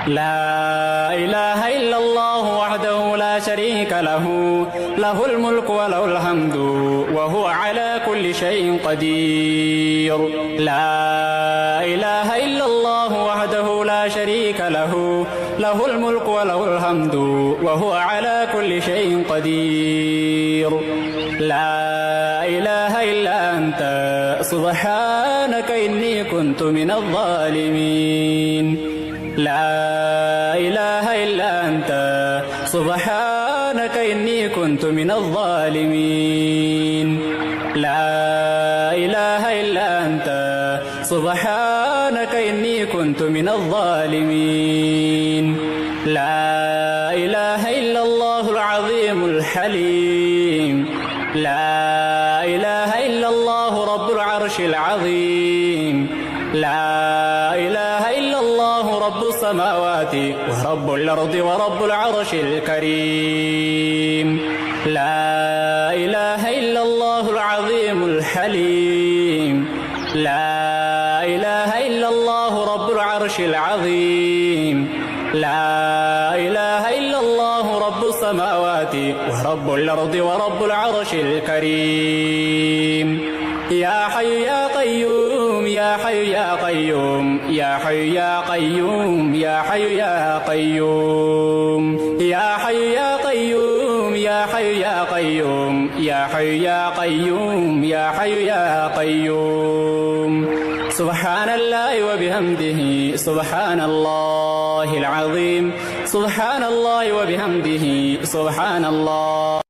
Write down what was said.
لا إله إلا الله وحده لا شريك له، له الملك وله الحمد وهو على كل شيء قدير. لا إله إلا الله وحده لا شريك له، له الملك وله الحمد وهو على كل شيء قدير. لا إله إلا أنت سبحانك إني كنت من الظالمين. لا إله إلا أنت سبحانك إني كنت من الظالمين. لا إله إلا أنت سبحانك إني كنت من الظالمين. لا إله إلا الله العظيم الحليم. لا إله إلا الله رب العرش العظيم. لا إله إلا الله رب السماوات ورب الأرض ورب العرش الكريم. لا إله إلا الله العظيم الحليم. لا إله إلا الله رب العرش العظيم. لا إله إلا الله رب السماوات ورب الأرض ورب العرش الكريم. يا حي يا قيوم يا حي يا قيوم يا حي يا قيوم يا حي يا قيوم يا حي يا قيوم يا حي يا قيوم يا حي يا قيوم يا حي يا قيوم. سبحان الله وبحمده سبحان الله العظيم. سبحان الله وبحمده سبحان الله.